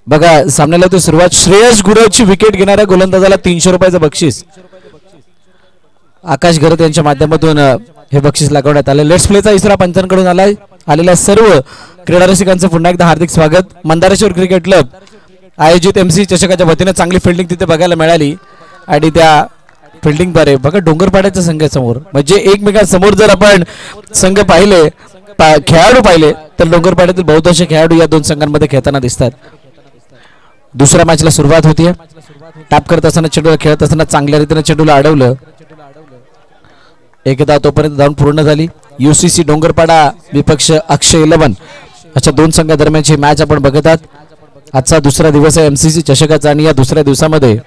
बघा सामन्याला तो सुरुवात श्रेयस गुरवची विकेट घेणाऱ्या गोलंदाजाला 300 रुपयाचं बक्षीस आकाश गरत यांच्या माध्यमातून हे बक्षीस लागवण्यात आले. लेट्स प्लेचा इशारा पंचांकडून आलेल्या सर्व क्रीडा रसिकांचं पुन्हा एकदा हार्दिक स्वागत. मंदारेश्वर क्रिकेट क्लब आयोजित MC चषकाच्या वतीने चांगली फिल्डिंग तिथे बघायला मिळाली आणि त्या फिल्डिंगद्वारे बघा डोंगरपाड्याच्या संघासमोर म्हणजे एकमेकांसमोर जर आपण संघ पाहिले खेळाडू पाहिले तर डोंगरपाड्यातील बहुतांश खेळाडू या दोन संघांमध्ये खेळताना दिसतात. दुसऱ्या मॅचला सुरुवात होतीये. टॅप करत असताना चेंडूला खेळत असताना चांगल्या रीतीने चेंडूला अडवलं. एकदा तोपर्यंत धावून पूर्ण झाली. UCC डोंगरपाडा विपक्ष अक्षय 11 अशा दोन संघादरम्यानची मॅच आपण बघत आहात. आजचा दुसरा दिवस आहे MCC चषकाचा आणि या दुसऱ्या दिवसामध्ये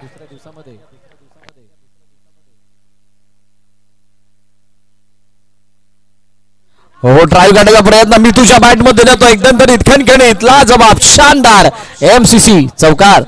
हो ड्राईव्ह काढण्याचा प्रयत्न मी तुझ्या बॅट मध्ये देतो एकदम तरी खणखणीत लाजवाब शानदार MCC चौकार.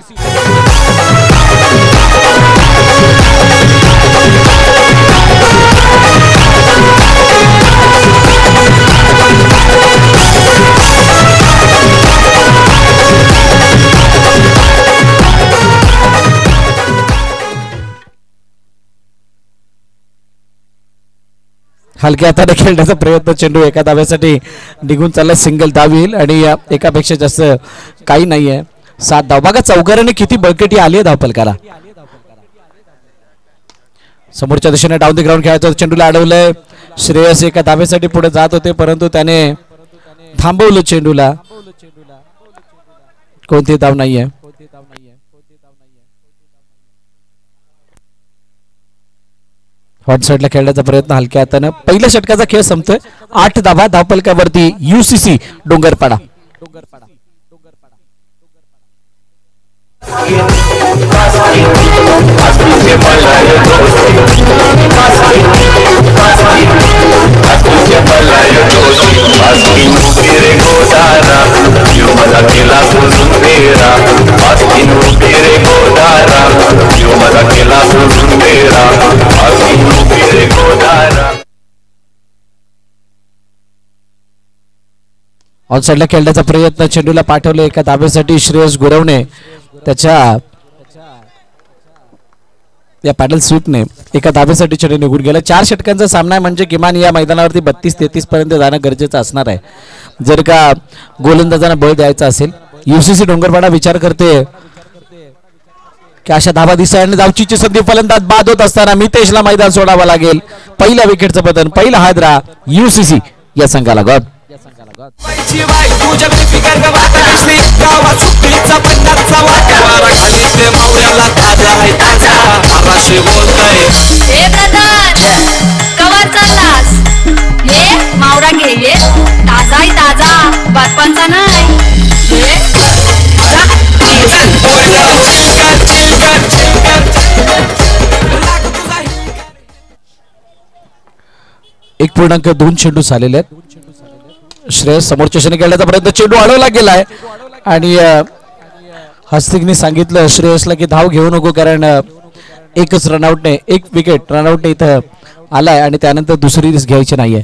हलक्या हाताने खेळण्याचा प्रयत्न चेंडू एका धाव्यासाठी निघून चालला. सिंगल धाव येईल आणि एकापेक्षा जास्त काही नाहीये. 7 धाव. बघा चौकाराने किती बळकटी आली आहे धावफलकाला. समोरच्या दिशेने डाऊन द ग्राउंड खेळायचं चेंडूला अडवलंय. श्रेयस एका धाव्यासाठी पुढे जात होते परंतु त्याने थांबवलं चेंडूला. कोणती धाव नाहीये. हॉट साइडला खेळण्याचा प्रयत्न हलक्या हाताने. पहिल्या षटकाचा खेळ संपतोय. 8 धावा धावफलकावरती UCC डोंगरपाडा. ऑन साइडला खेळण्याचा प्रयत्न चेंडूला पाठवले एका धाब्यासाठी श्रेयस गुरवणे त्याच्या या पॅडल स्वीपने एका धाब्यासाठी चेंडू निघून गेला. 4 षटकांचा सामना आहे म्हणजे किमान या मैदानावरती 32-33 पर्यंत जाणं गरजेचं असणार आहे जर का गोलंदाजांना बळ द्यायचा असेल. UCC डोंगरपाडा विचार करते की अशा धाबा दिसाय आणि धावचीची संधी फलंदाज बाद होत असताना मितेशला मैदान सोडावं लागेल. पहिल्या विकेटचं पतन पहिला हादरा UCC या संघाला गॉड. मावरा घे ताजा ताजा बर्फांचा नाही. एक 1.2 चेंडू झालेले आहेत. श्रेयस समोरच्या दिशेने खेळण्याचा प्रयत्न चेंडू अडवला गेलाय आणि हस्तिकने सांगितलं श्रेयसला की धाव घेऊ नको कारण एकच रनआउटने एक विकेट रनआउटने इथं आलाय आणि त्यानंतर दुसरी घ्यायची नाहीये.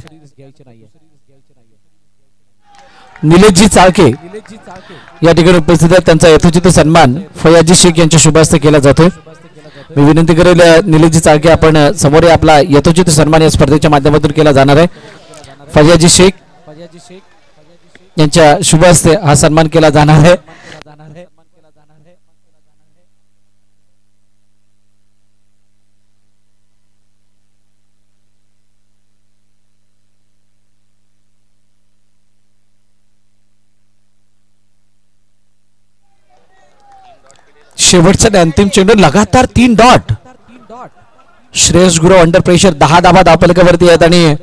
निलेशजी चाळके या ठिकाणी उपस्थित आहेत. त्यांचा यथोचित सन्मान फयाजी शेख यांच्या शुभ हस्ते केला जातोय. मी विनंती करेल निलेशजी चाळके आपण समोर आपला यथोचित सन्मान या स्पर्धेच्या माध्यमातून केला जाणार आहे. फयाजी शेख यांच्या शुभ हस्ते हा सन्मान केला जाणार आहे. शेवटचा अंतिम चेंडू लगातार 3 dot. Shreyas Gurav under pressure 10 धावा धावफलकावरती आहेत आणि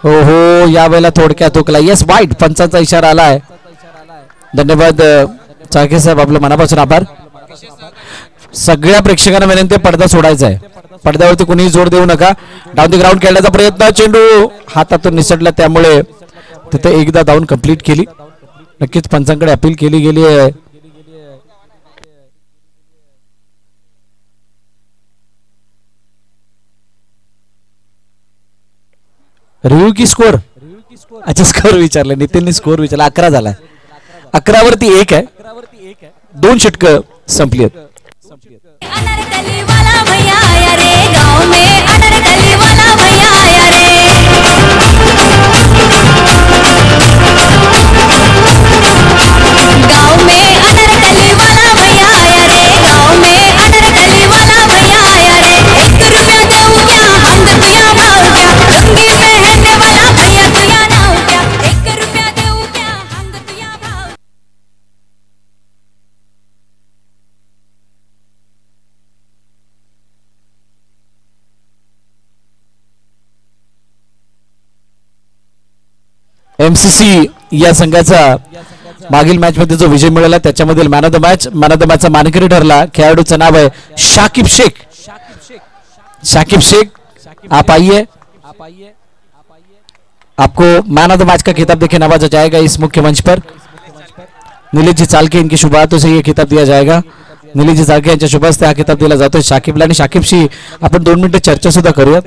हो हो यावेळेला थोडक्यात हुकला. येस वाईट पंचांचा इशारा आलाय. धन्यवाद चाळके साहेब आपलं मनापासून आभार. सगळ्या प्रेक्षकांना विनंती पडदा सोडायचा आहे. पडद्यावरती कोणीही जोर देऊ नका. डाऊन द ग्राउंड खेळण्याचा प्रयत्न चेंडू हातातून निसटला त्यामुळे तिथे एकदा धावून कंप्लीट केली. नक्कीच पंचांकडे अपील केली गेली आहे. रिव्ह्यू की स्कोर. अच्छा स्कोर विचारलं नितीनने. स्कोर विचारला 11 झालाय. 11 वरती 1 आहे. 2 षटकं संपली आहेत. अनारकली वाला भैया आया रे गाँव में, अनारकली वाला भैया आया रे. गाँव में अनारकली वाला भैया आया रे, गाँव में अनारकली वाला भैया आया रे. 1 रुपया देऊ क्या, हंग तुया भाव क्या, लुंगी पहनने वाला भैया तुया नाव क्या. 1 रुपया देऊ क्या, हंग तुया भाव. MCC या संघाचा मागील मॅच मध्ये जो विजय मिळाला त्याच्यामधील मॅन ऑफ द मॅचचा मानकरी ठरला. खेळाडूचं नाव आहे शाकिब शेख. शाकिब शेख आप आइए, आपको मैन ऑफ द मैच का खिताब देके नवाजा जाएगा इस मुख्य मंच पर. निलेश जी चालके इनकी शुभ हाथों से ये खिताब दिया जाएगा. निलेश जी चालके यांच्या शुभ हस्ते हा खिताब दिला जातोय शाकिबला. आणि शाकिबशी आपण 2 मिनिटं चर्चा सुद्धा करूया.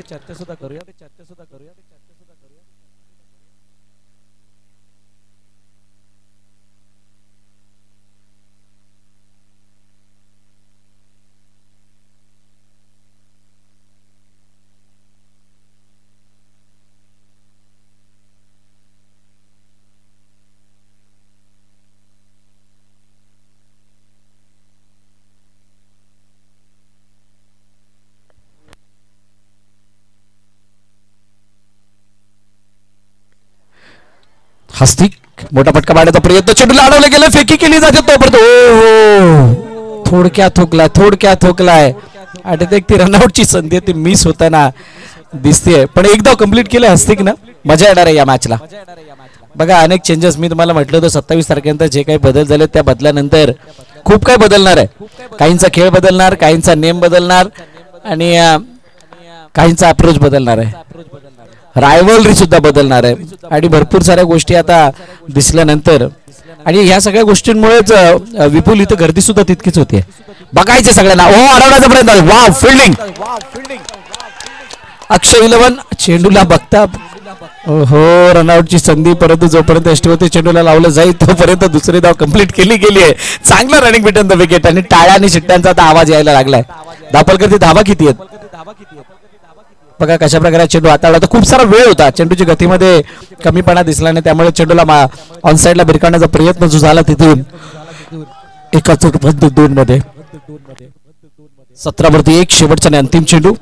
हस्तिक मोठा फटका मारण्याचा प्रयत्न, चेंडूला अडवलं गेलं, फेकी केली जाते तोपर्यंत थोडक्यात ठोकलाय आणि ती रनआउटची संधी ती मिस होताना दिसते. पण एक धाव कंप्लीट केलं हस्तिक ना. मजा येणार आहे या मॅचला. बघा अनेक चेंजेस मी तुम्हाला म्हटलं होतं 27 तारखेनंतर जे काही बदल झाले त्या बदलानंतर खूप काही बदलणार आहे. काहींचा खेळ बदलणार, काहींचा नेम बदलणार आणि काहींचा अप्रोच बदलणार आहे. रायव्हलरी सुद्धा बदलणार आहे आणि भरपूर साऱ्या गोष्टी आता दिसल्यानंतर आणि ह्या सगळ्या गोष्टींमुळेच विपुल इथं गर्दी सुद्धा तितकीच होती. बघायचे सगळ्यांना. अडवण्याचा प्रयत्न. Wow fielding. अक्षय 11 चेंडूला बघता रनआउटची संधी, परंतु जोपर्यंत यष्टीवरती चेंडूला लावलं जाईल तोपर्यंत दुसरी धाव कंप्लीट केली गेली आहे. चांगला रनिंग बिटन द विकेट आणि टाळ्या आणि शिट्ट्यांचा आता आवाज यायला लागलाय. धापलकर धावा किती आहेत बघा. कशा प्रकारे चेंडू हाताळला. तर खूप सारा वेळ होता, चेंडूची गतीमध्ये कमीपणा दिसला नाही, त्यामुळे चेंडूला ऑन साइडला भिरकावण्याचा प्रयत्न जो झाला तिथून 1-2 मध्ये 17-1 शेवटचा आणि अंतिम चेंडू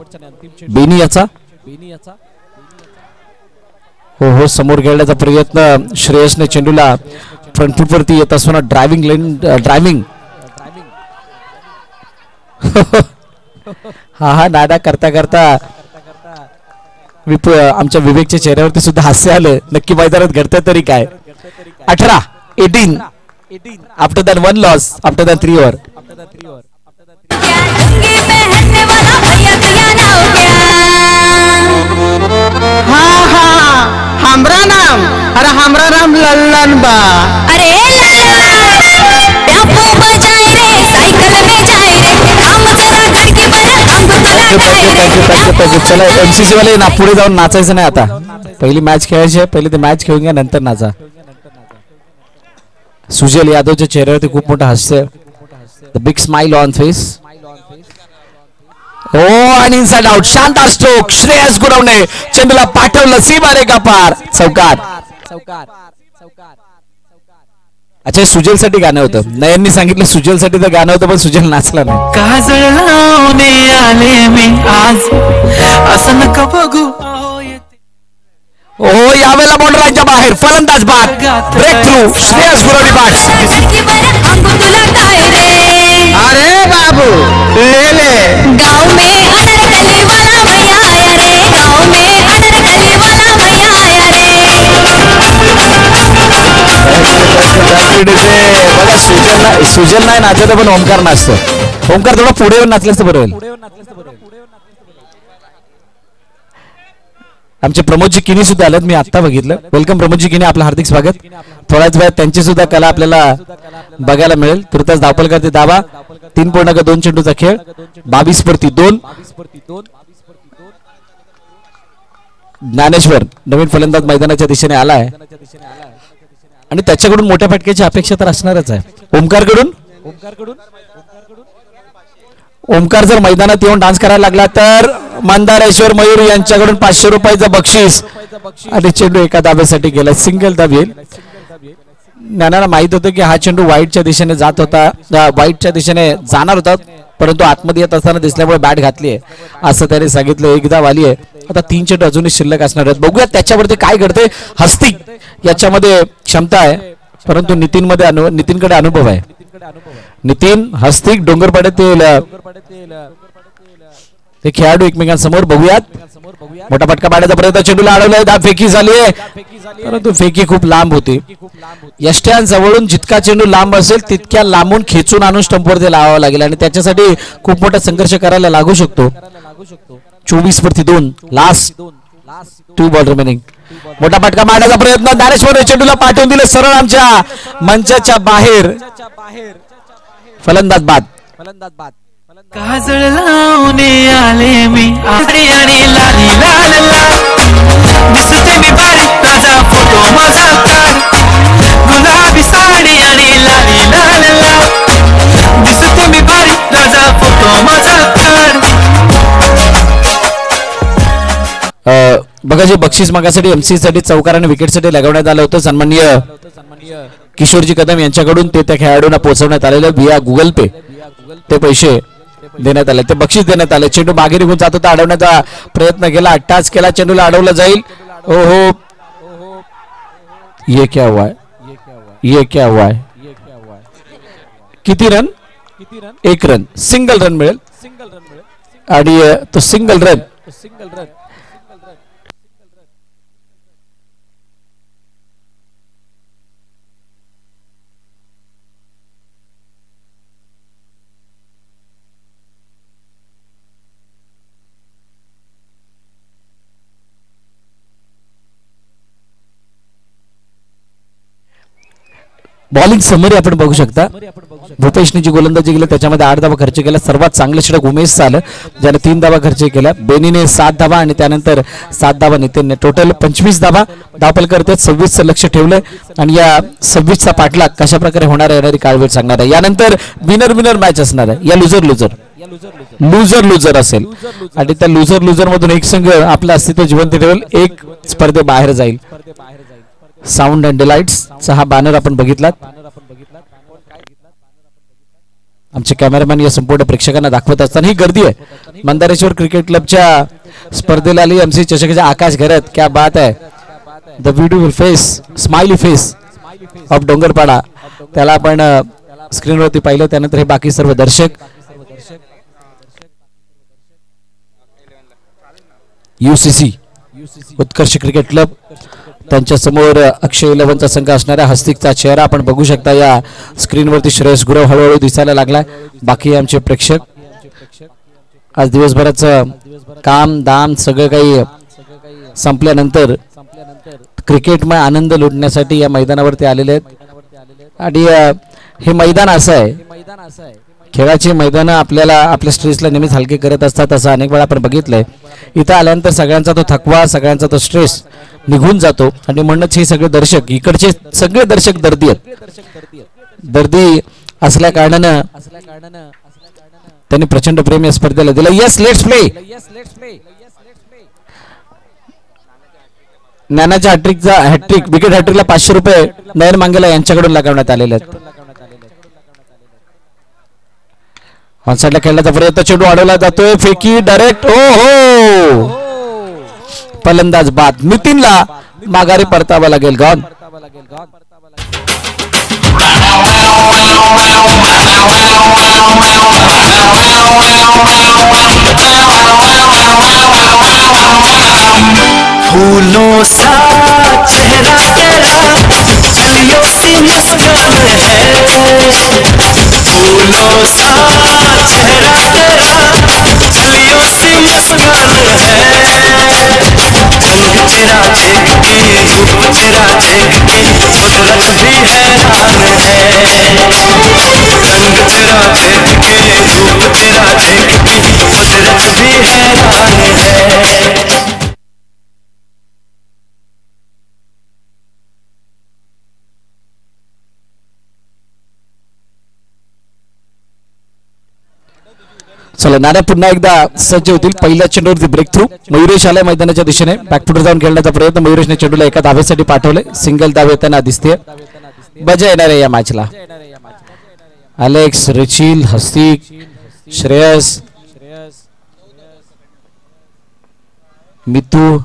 बेनी याचा. हो समोर खेळण्याचा प्रयत्न श्रेयसने चेंडूला फ्रंट फूट वरती येत असताना ड्रायव्हिंग हा नादा करता आमच्या विवेकच्या चेहऱ्यावरती सुद्धा हास्य आलं. नक्की मैदानात घडतं तरी काय. 18 after than 1 loss after than 3 over. हमरा नाम लल्लन बा. अरे चला MCC वाले ना पुढे जाऊन नाचायचं नाही. आता पहिली मॅच खेळायची आहे, पहिले ते मॅच खेळून घ्या नंतर नाचा. सुजल यादवच्या चेहऱ्यावरती खूप मोठं हास्य, the big smile on face. आणि इनसाइड आउट शानदार स्ट्रोक. श्रेयस गुरवणे चेंडूला पाठवलं सीमारेखा पार. चौकार. अच्छा सुजल साठी गाणं होतं. नयननी सांगितलं सुजल साठी तर गाणं होतं पण सुजल नाचला नाही. काजळ लावणे आले मी आज असं नका बघू. यावेळेला बॉलरांच्या बाहेर फलंदाज बाद. ब्रेक थ्रू श्रेयस गुरवणे बॅट्स. अरे बाबू ले गाँव में अनारकली वाला भैया आया रे, गाँव में अनारकली वाला भैया आया रे. बघा सुजल नाही नाचत पण ओमकार नाचतो. ओमकार थोडा पुढे येऊन नाचल्यास बरं होईल. आमचे प्रमोदजी किनी सुद्धा आलेत, मी आता बघितलं. वेलकम प्रमोदजी किनी, आपलं हार्दिक स्वागत. थोड्याच वेळात त्यांची सुद्धा कला आपल्याला बघायला मिळेल. तुर्तास धावपल करते दावा. 3.2 चेंडूचा खेळ 22-2. ज्ञानेश्वर नवीन फलंदाज मैदानाच्या दिशेने आलाय आणि त्याच्याकडून मोठ्या फटक्याची अपेक्षा तर असणारच आहे. ओमकार कडून ओमकार जर मैदानात येऊन डान्स करायला लागला तर मंदारेश्वर मयूर यांच्याकडून 500 रुपयाचं बक्षीस आणि चेंडू एका दाब्यासाठी गेला. सिंगल दाब येईल. ज्ञानाला माहित होतं की हा चेंडू वाईटच्या दिशेने जात होता, वाईटच्या दिशेने जाणार होता, परंतु आतमध्ये येत असताना दिसल्यामुळे बॅट घातली आहे असं त्याने सांगितलं. एकदा वाली आहे. आता 3 चेंडू अजूनही शिल्लक असणार आहेत. बघूया त्याच्यावरती काय घडते. हस्तिक याच्यामध्ये क्षमता आहे, परंतु नितीनकडे अनुभव आहे. नितीन हस्तिक डोंगरपाड्यातील ते खेळाडू एकमेकांसमोर. बघूयात. मोठा फटका पाडण्याचा प्रयत्न, चेंडूला अडवलाय. धाव फेकी झाली आहे, परंतु फेकी खूप लांब होती. यष्ट्यांजवळून जितका चेंडू लांब असेल तितक्या लांबून खेचून आणून स्टंपवरती लावावा लागेल आणि त्याच्यासाठी खूप मोठा संघर्ष करायला लागू शकतो. 24-2 लास्ट 2 बॉल रिमेनिंग. मोठा फटका मारण्याचा प्रयत्न, ज्ञानेश्वर चेंडूला पाठवून दिले सरळ आमच्या मंचाच्या बाहेर. फलंदाज बाद. काजळ लावणे आले मी आणि लाली लाल लाल दिसते मी बारी राजा फोटो माझा काढ. गुलाबी साडी आणि लाली लाल लाल दिसते मी बारी राजा फोटो माझा काढ. बघा, जे बक्षीस मागासाठी एमसी साठी चौकार आणि विकेटसाठी लगवण्यात आलं होतं सन्माननीय किशोरजी कदम यांच्याकडून ते त्या खेळाडूंना पोहोचवण्यात आलेलं व्हिया गुगल पे. ते पैसे देण्यात आले, ते बक्षीस देण्यात आले. चेंडू मागे निघून जात होता, अडवण्याचा प्रयत्न केला, टच केला, चेंडूला अडवलं जाईल. ओहो, ये क्या हुआ है, ये क्या हुआ है. किती रन? 1 रन. सिंगल रन मिळेल आणि तो सिंगल रन बॉलिंग समरी आपण बघू शकता. भूपेशने जी गोलंदाजी केली त्याच्यामध्ये 8 धावा खर्च केला. सर्वात चांगलं षटक उमेश आलं, ज्याने 3 धावा खर्च केल्या. बेनीने 7 धावा आणि त्यानंतर 7 धावा नितीनने. टोटल 25 धावा. धावपल करते 26चं लक्ष ठेवलंय आणि या 26चा पाठलाग कशा प्रकारे होणार आहे येणारी काळवेळ सांगणार आहे. यानंतर विनर मॅच असणार आहे. या लुझर असेल आणि त्या लुझर मधून एक संघ आपलं अस्तित्व जिवंत ठेवेल, एक स्पर्धे बाहेर जाईल. साऊंड अँड डिलाइट्सचा हा बॅनर आपण बघितलात. आमचे कॅमेरामॅन या संपूर्ण प्रेक्षकांना दाखवत असताना ही गर्दी आहे मंदारेश्वर क्रिकेट क्लबच्या स्पर्धेला आली एमसी चषकाच्या आकाश घरात. क्या बात आहे. The beautiful face, smiley face of Dongarpada, त्याला आपण स्क्रीनवरती पाहिलं. त्यानंतर हे बाकी सर्व दर्शक, UCC उत्कर्ष क्रिकेट क्लब, त्यांच्या समोर अक्षय 11चा संघ असणाऱ्या हस्तिकचा चेहरा आपण बघू शकता या स्क्रीनवरती. श्रेयस गुरव हळूहळू दिसायला लागलाय. बाकी आमचे प्रेक्षक, आज दिवसभराचं काम दाम सगळं काही संपल्यानंतर क्रिकेटमय आनंद लुटण्यासाठी या मैदानावरती आलेले आहेत. आणि हे मैदान असं आहे, खेळाची मैदानं आपल्याला आपल्या स्ट्रेसला नेहमीच हलके करत असतात, असं अनेक वेळा आपण बघितलंय. इथं आल्यानंतर सगळ्यांचा तो थकवा, सगळ्यांचा तो स्ट्रेस निघून जातो आणि म्हणूनच हे सगळे दर्शक, इकडचे सगळे दर्शक दर्दी आहेत. दर्दी असल्या कारणानं त्यांनी प्रचंड प्रेम या स्पर्धेला दिलं. Yes, let's play. ज्ञानाच्या हॅट्रिक विकेट हॅट्रिकला 500 रुपये नयन मांगेला यांच्याकडून लगावण्यात आलेले आहेत. ऑनसाइडला खेळण्याचा प्रयत्न, चेंडू अडवला जातोय, फेकी डायरेक्ट. ओ हो, फलंदाज बाद. नितीनला माघारी परतावा लागेल. गॉन. फूलों सा चेहरा तेरा कलियों सी मुस्कान है. फूलों सा चेहरा तेरा कलियों सी मुस्कान है. रंग तेरा देख के, रूप तेरा देख के कुदरत भी हैरान है. रंग तेरा देख के, रूप तेरा देख के कुदरत भी हैरान है. चला नाण्या पुन्हा एकदा सज्ज होतील. पहिल्या चेंडूवरती ब्रेक थ्रू. मयुरेश आलाय मैदानाच्या दिशेने. बॅकफुटर जाऊन खेळण्याचा प्रयत्न. मयुरेशने चेंडूला एका धावेसाठी पाठवले. सिंगल धाव येताना दिसते. मजा येणार आहे या मॅचला. अलेक्स, रिचिल, हस्तिक, श्रेयस, मितू,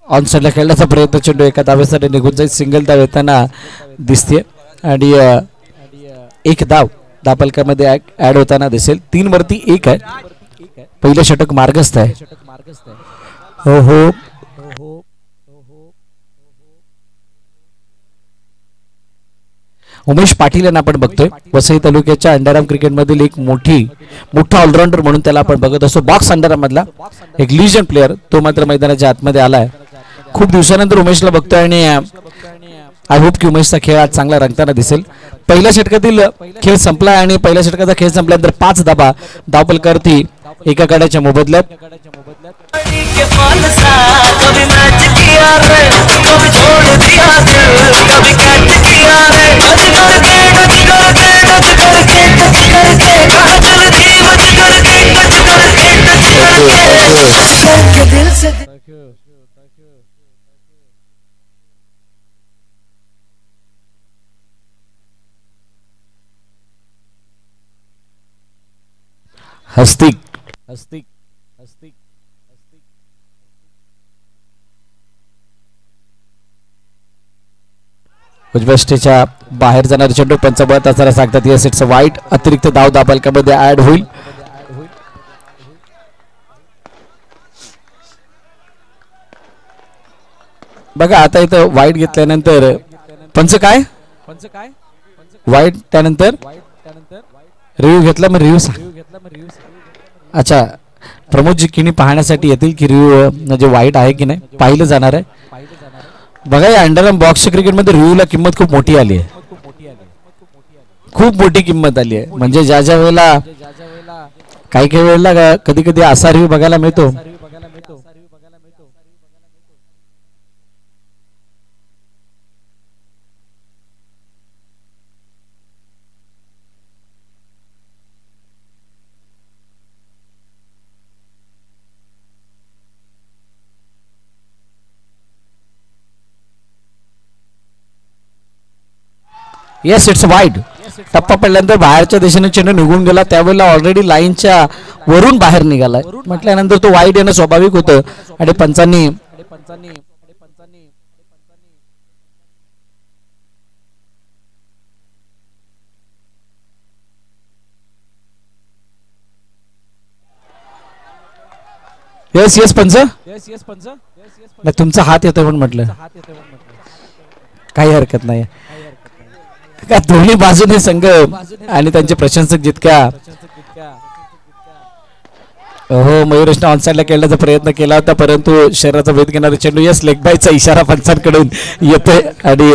ऑन साईडला खेळण्याचा प्रयत्न. चेंडू एका धावेसाठी निघून जाईल. सिंगल धाव येताना दिसते आणि एक धाव धापलकामध्ये ऍड होताना दिसेल. 3 वरती 1 आहे. पहिलं षटक मार्गस्थ आहे. हो हो उमेश पाटील यांना आपण बघतोय. वसई तालुक्याच्या अंडाराम क्रिकेटमधील एक मोठा ऑलराऊंडर म्हणून त्याला आपण बघत असतो. बॉक्स अंडाराम मधला एक लिजंड प्लेअर. तो मात्र मैदानाच्या आतमध्ये आलाय. खूप दिवसानंतर उमेशला बघतोय आणि आय होप की उमेशचा खेळ आज चांगला रंगताना दिसेल. पहिल्या षटकातील खेळ संपला आणि पहिल्या षटकाचा खेळ संपल्यानंतर 5 धाबा धावपलकावरती एका गड्याच्या मोबदल्यात. हस्तिक उजव्या स्टेच्या बाहेर जाणारे चेंडू पंचाबत असताना सांगतात येस इट्स वाईट. अतिरिक्त धाव धापलकामध्ये ऍड होईल. बघा आता इथं वाईट घेतल्यानंतर पंच काय वाईट त्यानंतर रिव्ह्यू घेतला. मग रिव्ह्यू अच्छा प्रमोदजी किणी पाहण्यासाठी येतील की रिव्ह्यू म्हणजे वाईट आहे की नाही पाहिलं जाणार आहे. बघा या अंडरआर्म बॉक्स क्रिकेटमध्ये रिव्ह्यूला किंमत खूप मोठी आली आहे. खूप मोठी किंमत आली आहे. म्हणजे ज्या वेळेला काही वेळेला कधी कधी असा रिव्ह्यू बघायला मिळतो. Yes it's wide. टप्पा पडल्यानंतर बाहेरच्या दिशेने चेंडू निघून गेला. त्यावेळेला ऑलरेडी लाईनच्या वरून बाहेर निघालाय म्हटल्यानंतर तो वाईड येणं स्वाभाविक होतं आणि पंचांनी येस येस पंच तुमचा हात येतोय पण म्हटलं काही हरकत नाही. का दोन्ही बाजूने संघ आणि त्यांचे प्रशंसक जितक्या हो मयुरेशने ऑनसाइडला खेळण्याचा प्रयत्न केला होता परंतु शरीराचा वेध घेणारे चेंडू यस लेग बायचा इशारा पंचांकडून येतोय आणि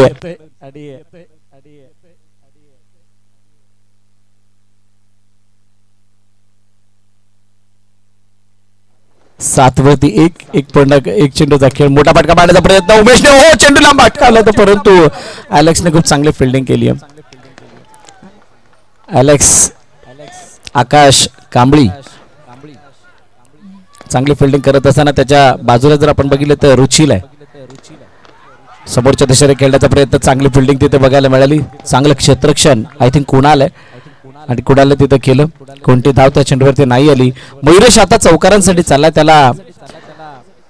7 वरती 1 पुन्हा 1 चेंडूचा खेळ. मोठा फटका मारण्याचा प्रयत्न उमेशने हो चेंडूला फटकावला होता परंतु अलेक्सने खूप चांगली फिल्डिंग केली आहे. अलेक्स आकाश कांबळी चांगली फिल्डिंग करत असताना त्याच्या बाजूला जर आपण बघितलं तर रुचिल आहे. समोरच्या दिशेने खेळण्याचा प्रयत्न चांगली फिल्डिंग तिथे बघायला मिळाली. चांगलं क्षेत्ररक्षण आय थिंक कुणाल आहे आणि कुणाला तिथं केलं. कोणती धाव त्या चेंडूवरती नाही आली. मयुरेश आता चौकारांसाठी चालला. त्याला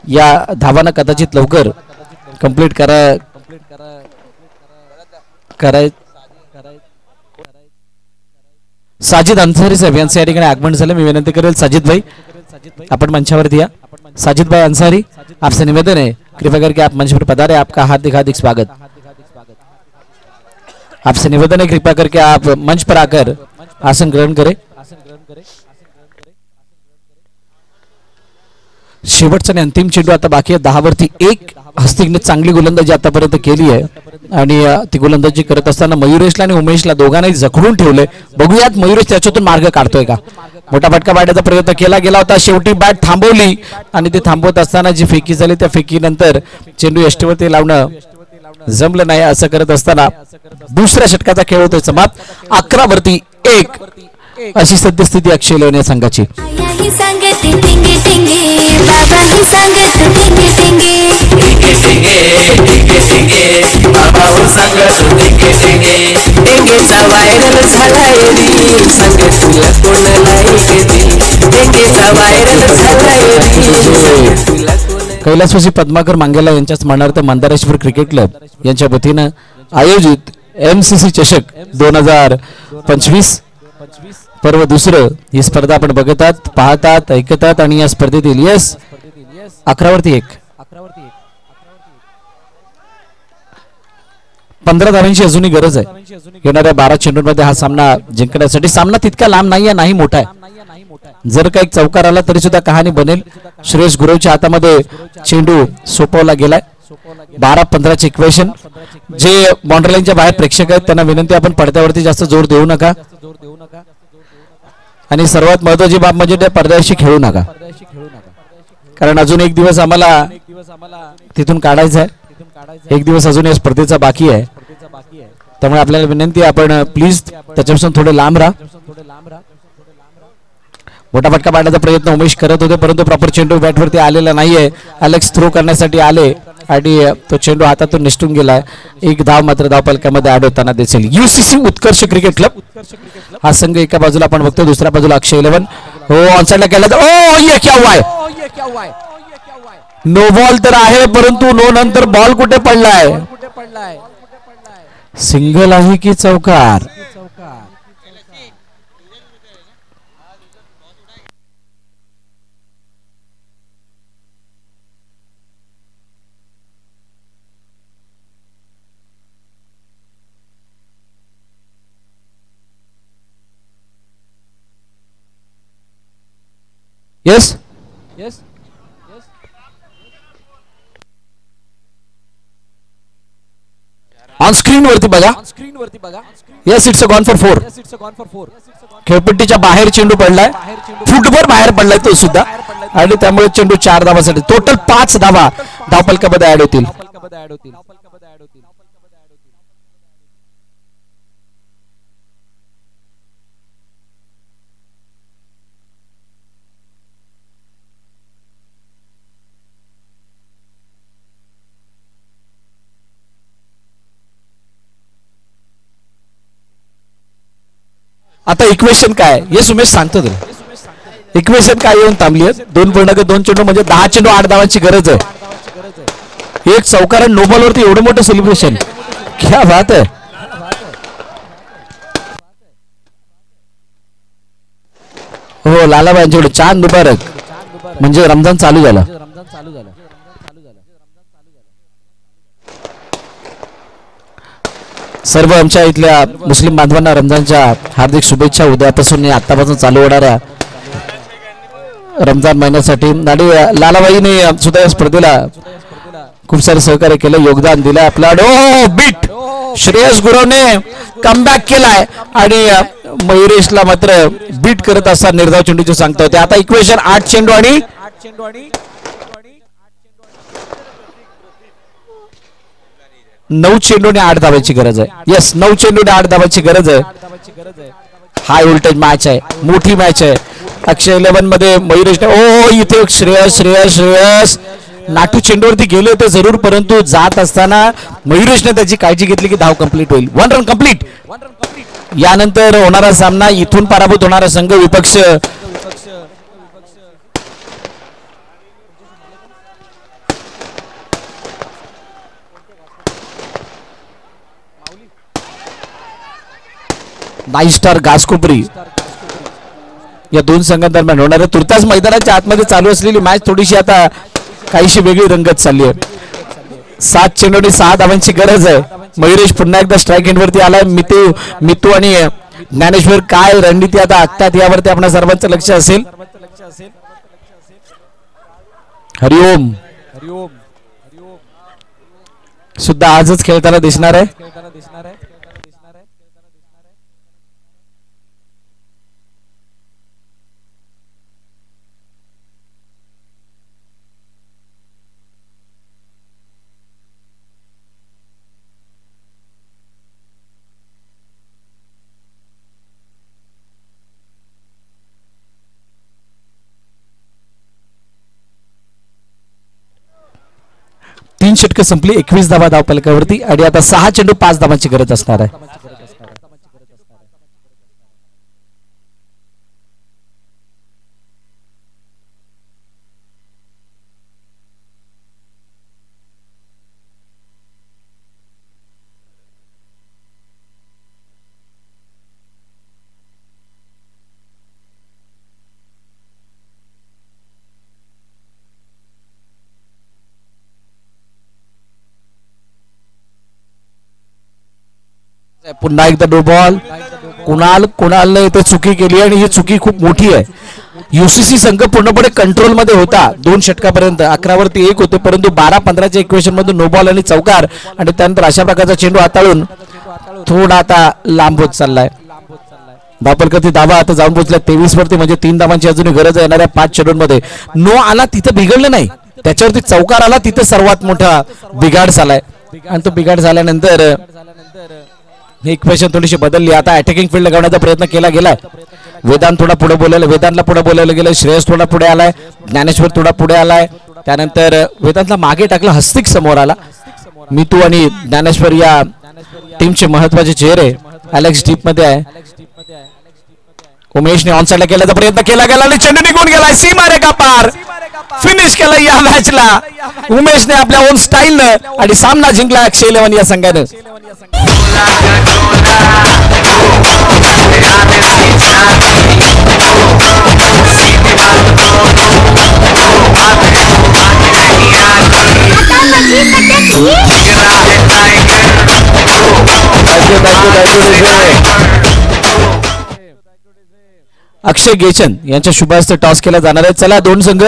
या धावांना कदाचित लवकर कंप्लीट कराय साजिद अन्सारी साहेब यांचे या ठिकाणी आगमन झालं. मी विनंती करेल साजिद भाई आपण मंचावरती या. साजिद भाई अंसारी आपसे निवेदन है कृपया करके आप मंच पर पधारे. आपका हार्दिक हार्दिक स्वागत. आपसे निवेदन है कृपया करके आप मंच पर आकर आसन ग्रहण करें. शेवटचा आणि अंतिम चेंडू आता बाकी आहे 10 वरती 1. हस्तिकने चांगली गोलंदाजी आतापर्यंत केली आहे आणि ती गोलंदाजी करत असताना मयुरेशला आणि उमेशला दोघांनाही जखडून ठेवले. बघूयात मयुरेश त्याच्यातून मार्ग काढतोय का. मोठा फटका पाडण्याचा प्रयत्न केला गेला होता, शेवटी बॅट थांबवली आणि ते थांबवत असताना जी फेकी झाली त्या फेकीनंतर चेंडू यष्टीवरती लावणं जमलं नाही. असं करत असताना दुसऱ्या षटकाचा खेळ होतोय समाप्त. 11 वरती 1 अशी सद्यस्थिती अक्षय लेवणे संघाची. आया ही सांगते टिंगे टिंगे, बाबा ही सांगत टिंगे टिंगे. बाबा हो सांगत टिंगेचा व्हायरल झालाय रील, सांग तुला कोण लाईक दिल. टिंगेचा व्हायरल झालाय रील, सांग तुला कोण. कैलासवासी पद्माकर मांगेला यांच्या स्मरणार्थ मंदारेश्वर क्रिकेट क्लब यांच्या वतीनं आयोजित MCC चषक 2025 पर्व दुसरं ही स्पर्धा आपण बघतात, पाहतात, ऐकतात आणि या स्पर्धेतील 11 वरती 1 15 धावांची अजूनही गरज आहे. येणाऱ्या 12 चेंडूंमध्ये हा सामना जिंकण्यासाठी. सामना तितका लांब नाहीये, नाही मोठा आहे. जर काही चौकार आला तरी सुद्धा कहाणी बनेल. श्रेयस गुरवच्या हातामध्ये चेंडू सोपवला गेलाय. 12-15 इक्वेशन. जे बाउंड्री लाईनच्या बाहेर प्रेक्षक आहेत त्यांना विनंती, आपण पडद्यावरती जास्त जोर देऊ नका आणि सर्वात महत्वाची बाब म्हणजे त्या पडद्याशी खेळू नका, कारण अजून एक दिवस आम्हाला तिथून काढायचा आहे. एक दिवस अजून या स्पर्धेचा बाकी आहे, त्यामुळे आपल्याला विनंती, आपण प्लीज त्याच्यापासून थोडे लांब राहा. मोठा फटका पाडण्याचा प्रयत्न उमेश करत होते, परंतु प्रॉपर चेंडू बॅटवरती आलेला नाहीये. अलेक्स थ्रो करण्यासाठी आले आणि तो चेंडू हातातून निसटून गेलाय. 1 धाव मात्र धावफलकामध्ये ऍड होताना दिसेल. UCC उत्कर्ष क्रिकेट क्लब हा संघ एका बाजूला आपण बघतो, दुसऱ्या बाजूला अक्षय 11. हो, ऑनसाइडला केला तर ओ ये क्या हुआ है. नो बॉल तर आहे, परंतु नो नंतर बॉल कुठे पडलाय. सिंगल आहे की चौकार. येस ऑन स्क्रीन वरती बघा. Yes, it's a gone for 4. खेळपट्टीच्या बाहेर चेंडू पडलाय, फुटभर बाहेर पडलाय तो सुद्धा, आणि त्यामुळे चेंडू 4 धावासाठी. टोटल 5 धावा धावफलकामध्ये ऍड होतील. आता इक्वेशन काय येस उमेश सांगतो तुला. इक्वेशन काय येऊन थांबली आहे. 2.2 चेंडू म्हणजे 10 चेंडू 8 धावांची गरज आहे. एक चौकार नोबल वरती एवढं मोठं सेलिब्रेशन, क्या बात आहे. हो, लालाबाईंच्याकडे चांद मुबारक, म्हणजे रमजान चालू झालं. सर्व आमच्या इथल्या मुस्लिम बांधवांना रमजानच्या हार्दिक शुभेच्छा. उद्यापासून आतापासून चालू होणाऱ्या रमजान महिन्यासाठी. आणि लालाबाईने सुद्धा या स्पर्धेला खूप सारे सहकार्य केलं, योगदान दिलं. आपला बीट श्रेयस गुरवने कमबॅक केलाय आणि मयुरेशला मात्र बीट करत असताना निर्धाव चेंडूचे सांगता होते. आता इक्वेशन 8 चेंडू आणि 9 चेंडू आणि 8 धावांची गरज आहे. येस, 9 चेंडू आणि 8 धावांची गरज आहे. हाय व्होल्टेज मॅच आहे, मोठी मॅच आहे. अक्षय 11 मध्ये मयुरेश, ओ इथे श्रेयस नाटू चेंडूवरती गेले होते जरूर, परंतु जात असताना मयुरेशने त्याची काळजी घेतली की धाव कंप्लीट होईल. 1 रन कंप्लीट. यानंतर होणारा सामना, इथून पराभूत होणारा संघ विपक्ष नाईट स्टार घासकोपरी या 2 संघांदरम्यान होणाऱ्या तुर्तास मैदानाच्या आतमध्ये चालू असलेली मॅच थोडीशी आता काहीशी वेगळी रंगत चालली आहे. 7 चेंडू आणि 6 धावांची गरज आहे. मयुरेश पुन्हा एकदा स्ट्राईक एंडवरती आलाय. मितू आणि ज्ञानेश्वर काय रणनीती आता आखतात यावरती आपल्या सर्वांचं लक्ष असेल. हरिओम सुद्धा आजच खेळताना दिसणार आहे. तीन षटकं संपली, 21 धावा धावफलकावरती आणि आता 6 चेंडू 5 धावांची गरज असणार आहे. पुन्हा एकदा नो बॉल. कुणाल इथे चुकी केली आणि ही चुकी खूप मोठी आहे. युसीसी संघ पूर्णपणे कंट्रोल मध्ये होता 2 षटकापर्यंत, 11 वरती 1 होते, परंतु 12-15च्या इक्वेशन मधून नो बॉल आणि चौकार आणि त्यानंतर अशा प्रकारचा चेंडू हाताळून थोडा आता लांब होत चाललाय. धावफलकावरती धावा आता जाऊन पोहोचल्या 23 वरती, म्हणजे 3 धावांची अजूनही गरज आहे येणाऱ्या 5 चेंडूंमध्ये. नो आला तिथं बिघडलं नाही, त्याच्यावरती चौकार आला तिथे सर्वात मोठा बिघाड झालाय आणि तो बिघाड झाल्यानंतर इक्वेशन थोडीशी बदलली. आता अटॅकिंग फील्ड लगावण्याचा प्रयत्न केला गेलाय. वेदांत थोडा पुढे बोलवलं, वेदांतला पुढे बोलवलं गेलं. श्रेयस थोडा पुढे आलाय, ज्ञानेश्वर थोडा पुढे आलाय. त्यानंतर वेदांतला मागे टाकलं, हस्तिक समोर आला. मितू आणि ज्ञानेश्वर या टीमचे महत्वाचे चेहरे अलेक्स डीप मध्ये आहे. उमेशने ऑन साइडला केल्याचा प्रयत्न केला गेला आणि चेंडू निघून गेलाय सीमा रेखा पार. फिनिश केलं या मॅचला उमेशने आपल्या ओन स्टाईलनं आणि सामना जिंकला अक्षय 11 या संघानं. अक्षय गेचन यांच्या शुभास्ते टॉस केला जाणार आहे. चला दोन संघ